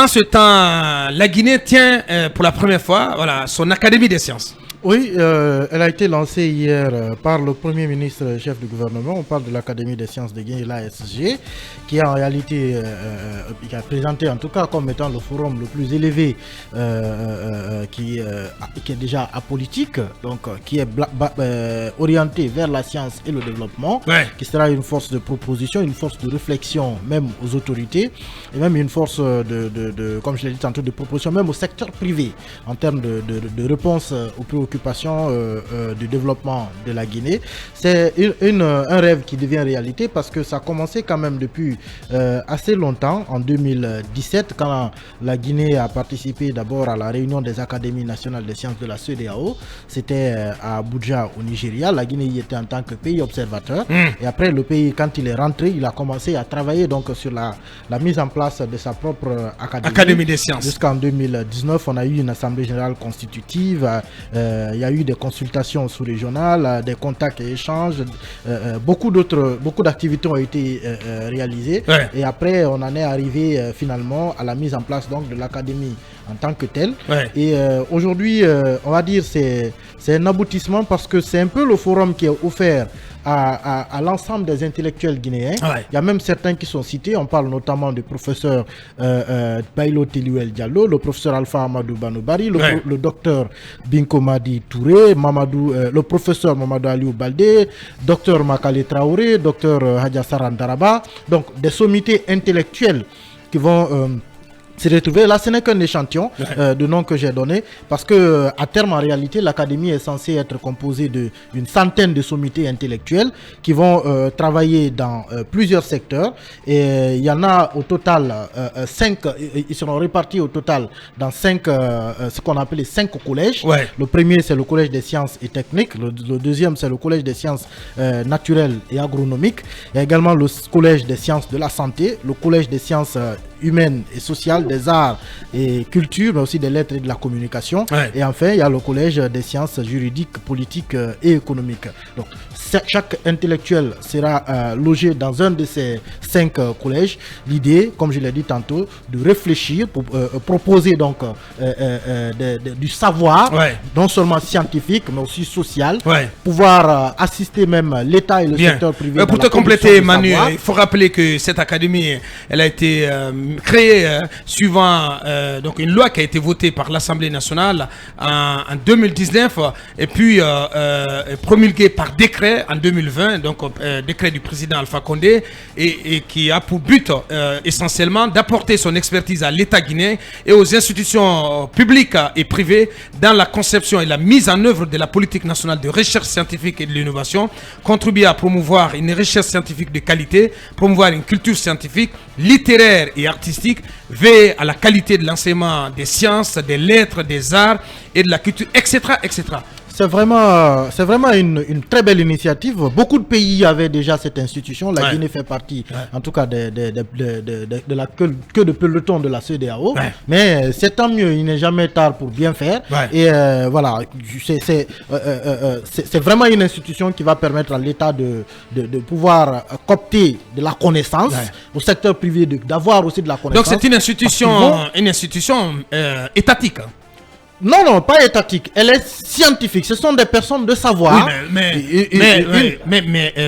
pendant ce temps, la Guinée tient pour la première fois son Académie des sciences. Oui, elle a été lancée hier par le Premier ministre chef du gouvernement. On parle de l'Académie des sciences de Guinée, l'ASG, qui est en réalité qui a présenté en tout cas comme étant le forum le plus élevé qui est déjà apolitique, donc qui est orienté vers la science et le développement, qui sera une force de proposition, une force de réflexion même aux autorités et même une force comme je l'ai dit tantôt, de proposition même au secteur privé en termes de réponse aux préoccupations du développement de la Guinée. C'est un rêve qui devient réalité parce que ça a commencé quand même depuis assez longtemps, en 2017, quand la Guinée a participé d'abord à la réunion des académies nationales des sciences de la CEDEAO. C'était à Abuja au Nigeria. La Guinée y était en tant que pays observateur. Et après, le pays, quand il est rentré, il a commencé à travailler donc sur la mise en place de sa propre académie des sciences. Jusqu'en 2019, on a eu une assemblée générale constitutive. Il y a eu des consultations sous-régionales, des contacts et échanges, beaucoup d'activités ont été réalisées. Et après, on en est arrivé finalement à la mise en place donc de l'académie en tant que telle. Et aujourd'hui, on va dire c'est un aboutissement parce que c'est un peu le forum qui est offert à l'ensemble des intellectuels guinéens. Il y a même certains qui sont cités. On parle notamment du professeur Bailo Teluel Diallo, le professeur Alpha Amadou Banoubari, le docteur Binko Madi Touré, le professeur Mamadou Aliou Baldé, docteur Makale Traoré, docteur Hadja Saran Daraba. Donc des sommités intellectuelles qui vont se retrouver. Là, ce n'est qu'un échantillon de noms que j'ai donné parce que à terme, en réalité, l'académie est censée être composée d'une centaine de sommités intellectuelles qui vont travailler dans plusieurs secteurs. Et il y en a au total 5. Ils seront répartis au total dans 5, ce qu'on appelle les 5 collèges. Le premier, c'est le collège des sciences et techniques. Le deuxième, c'est le collège des sciences naturelles et agronomiques. Il y a également le collège des sciences de la santé, le collège des sciences humaines et sociales, des arts et culture, mais aussi des lettres et de la communication. Et enfin, il y a le collège des sciences juridiques, politiques et économiques. Donc, chaque intellectuel sera logé dans un de ces 5 collèges. L'idée, comme je l'ai dit tantôt, de réfléchir, pour proposer donc du savoir, non seulement scientifique, mais aussi social, pouvoir assister même l'État et le secteur privé. Pour te compléter, Manu, il faut rappeler que cette académie, elle a été créée suivant donc une loi qui a été votée par l'Assemblée nationale en 2019 et puis promulguée par décret en 2020, donc décret du président Alpha Condé, et qui a pour but essentiellement d'apporter son expertise à l'État guinéen et aux institutions publiques et privées dans la conception et la mise en œuvre de la politique nationale de recherche scientifique et de l'innovation, contribuer à promouvoir une recherche scientifique de qualité, promouvoir une culture scientifique, littéraire et artistique, veiller à la qualité de l'enseignement des sciences, des lettres, des arts et de la culture, etc., etc. C'est vraiment une très belle initiative. Beaucoup de pays avaient déjà cette institution. La Guinée fait partie, en tout cas, de la queue de peloton de la CEDEAO. Mais c'est tant mieux, il n'est jamais tard pour bien faire. Et voilà, c'est vraiment une institution qui va permettre à l'État de pouvoir coopter de la connaissance, au secteur privé d'avoir aussi de la connaissance. Donc c'est une institution étatique. Non, pas étatique. Elle est scientifique. Ce sont des personnes de savoir. Mais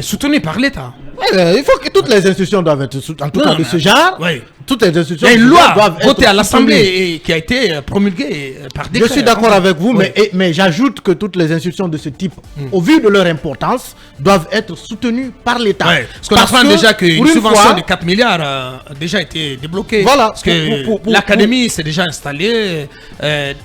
soutenues par l'État. Il faut que toutes les institutions doivent être, en tout cas de ce genre. Toutes les institutions. Il y a une loi votée à l'Assemblée et qui a été promulguée par décret. Je suis d'accord avec vous, mais j'ajoute que toutes les institutions de ce type, au vu de leur importance, doivent être soutenues par l'État. Parce qu'on apprend déjà qu'une subvention de 4 milliards a déjà été débloquée. Voilà. Parce que l'académie s'est déjà installée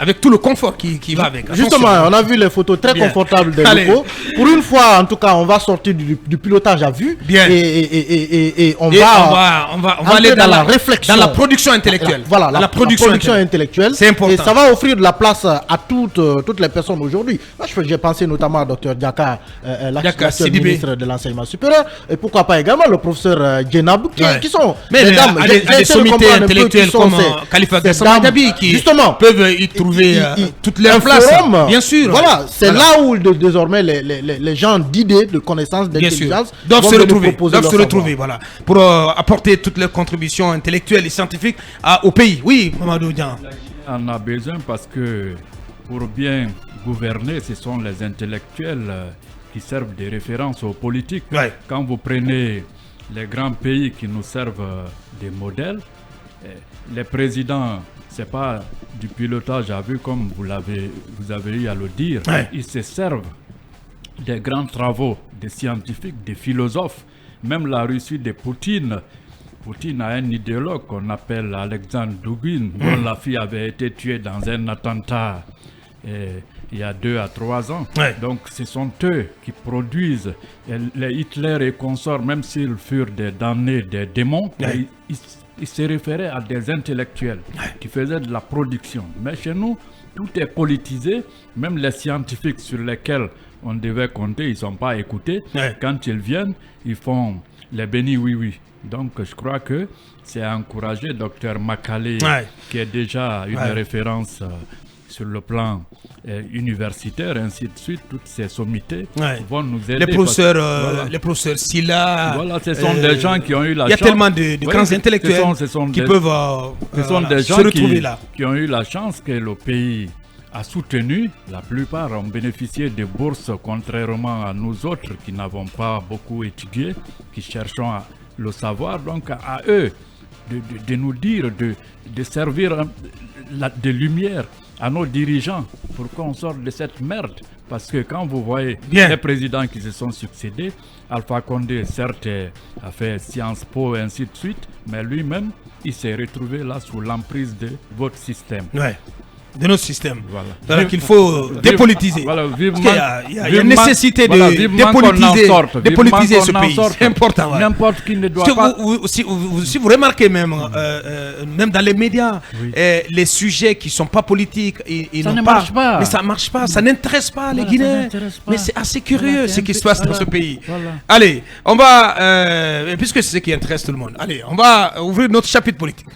avec tout le confort qui va avec. Justement, on a vu les photos très confortables des locaux. Pour une fois, en tout cas, on va sortir du pilotage à vue. Et on va aller dans la réflexion. Dans la production intellectuelle. Voilà, la production intellectuelle. C'est important. Et ça va offrir de la place à toutes les personnes aujourd'hui. J'ai pensé notamment à Dr Diaka, l'actuel ministre de l'enseignement supérieur. Et pourquoi pas également le professeur Djenab, qui sont des dames. À des sommités intellectuelles comme Khalifa Gassama Gabi, qui peuvent y trouver toutes leurs places. Bien sûr. Voilà, c'est là où désormais les gens d'idées, de connaissances, d'intelligence doivent se retrouver. se retrouver, voilà, pour apporter toutes leurs contributions intellectuelles et scientifiques au pays. Oui, Mamadou Dian. On a besoin parce que pour bien gouverner, ce sont les intellectuels qui servent de référence aux politiques. Ouais. Quand vous prenez les grands pays qui nous servent des modèles, les présidents, c'est pas du pilotage à vue comme vous avez eu à le dire. Ouais. Ils se servent des grands travaux des scientifiques, des philosophes. Même la Russie de Poutine. Poutine a un idéologue qu'on appelle Alexandre Dugin, dont la fille avait été tuée dans un attentat il y a 2 à 3 ans. Ouais. Donc ce sont eux qui produisent. Et les Hitler et consorts, même s'ils furent des damnés, des démons, Ouais. ils se référaient à des intellectuels qui faisaient de la production. Mais chez nous, tout est politisé. Même les scientifiques sur lesquels on devait compter, ils ne sont pas écoutés. Ouais. Quand ils viennent, ils font les bénis oui-oui. Donc je crois que c'est à encourager Dr Makale, qui est déjà une référence sur le plan universitaire, ainsi de suite. Toutes ces sommités vont nous aider. Les professeurs Silla. Voilà, ce sont des gens qui ont eu la chance. Il y a tellement de grands intellectuels qui peuvent se retrouver là. Qui ont eu la chance que le pays a soutenu. La plupart ont bénéficié de bourses, contrairement à nous autres qui n'avons pas beaucoup étudié, qui cherchons le savoir. Donc à eux de nous dire, de servir de lumière à nos dirigeants pour qu'on sorte de cette merde. Parce que quand vous voyez les présidents qui se sont succédés, Alpha Condé, certes, a fait Sciences Po et ainsi de suite, mais lui-même, il s'est retrouvé là sous l'emprise de votre système. De notre système. Voilà. Alors qu'il faut dépolitiser. Voilà, il y a une nécessité de dépolitiser ce pays. C'est important. N'importe qui ne doit pas... Si vous remarquez même, même dans les médias, les sujets qui ne sont pas politiques, ça ne marche pas. Mais ça ne marche pas. Ça n'intéresse pas les Guinéens. Mais c'est assez curieux ce qui se passe dans ce pays. Allez, on va, puisque c'est ce qui intéresse tout le monde, allez, on va ouvrir notre chapitre politique.